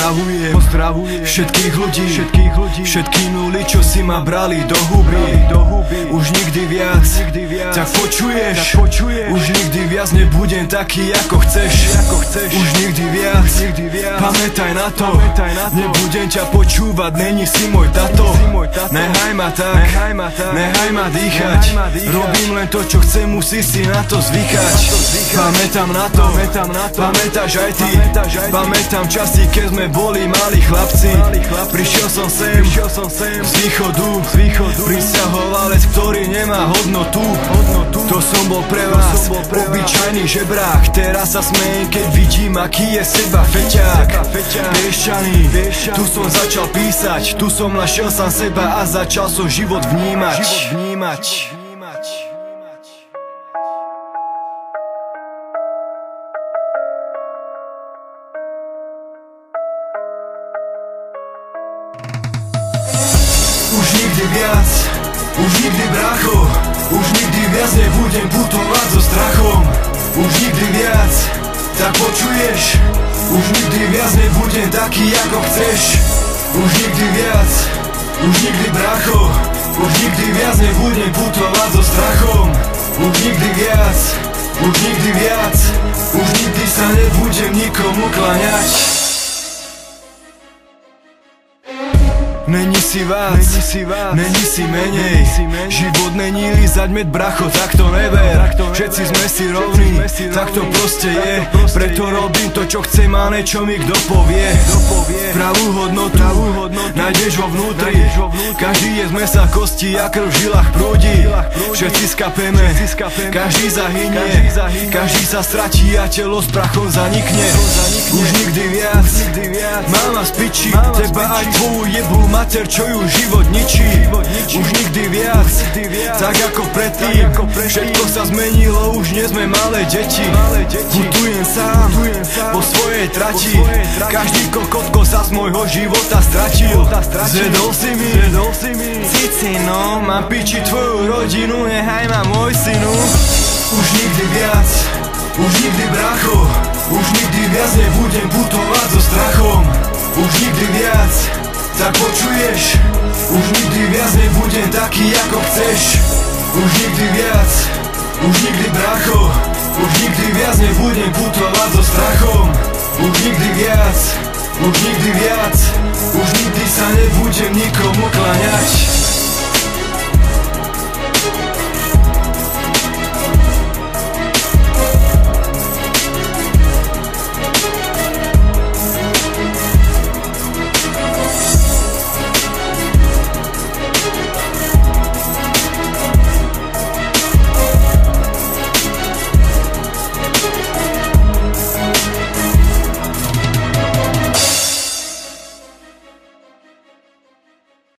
Pozdravujem všetkých ľudí, všetky nuly, čo si ma brali do huby. Už nikdy viac, tak počuješ, už nikdy viac nebudem taký ako chceš. Už nikdy viac, pamätaj na to, nebudem ťa počúvať, není si môj tato. Nehaj ma tak, nehaj ma dýchať, robím len to, čo chcem, musí si na to zvykať. Pamätám na to, pamätáš aj ty, pamätám časy, keď sme boli malí chlapci. Prišiel som sem z východu, prisťahovalec, ktorý nemá hodnotu. To som bol pre vás obyčajný žebrák, teraz sa smejem, keď vidím, aký je seba feťák. Piešťaný, tu som začal písať, tu som našiel sám seba a začal som život vnímať. Už nikdy viac, už nikdy brácho, už nikdy viac nebudem putovať so strachom. Už nikdy viac, tak počuješ, už nikdy viac nebudem taký ako chceš. Už nikdy viac, už nikdy brácho, už nikdy viac nebudem putovať so strachom. Už nikdy viac, už nikdy viac, už nikdy sa nebudem nikomu klaňať. Není si vác, není si menej, život není lízať med, bracho, tak to never. Všetci sme si rovní, tak to proste je, preto robím to, čo chcem a nečo mi kto povie. Pravú hodnotu nájdeš vo vnútri, každý je z mesa, kosti a krv v žilách prúdi. Všetci skapeme, každý zahynie, každý sa stratí a telo s prachom zanikne. Už nikdy viac, mama z piči, teba aj tvoju jebú mater, čo ju život ničí. Už nikdy viac, tak ako predtým, všetko sa zmenilo, už nie sme malé deti. Putujem sám, po svojej trati, každý kokotko sa z môjho života stratil. Zjedol si mi cicino, mám piči tvoju rodinu, nehaj ma môj synu. Už nikdy viac, už nikdy brácho, už nikdy viac nebudem putovať so strachom. Už nikdy viac, tak počuješ, už nikdy viac nebudem taký ako chceš. Už nikdy viac, už nikdy brácho, už nikdy viac nebudem putovať so strachom. Už nikdy viac, už nikdy viac, už nikdy sa nebudem nikomu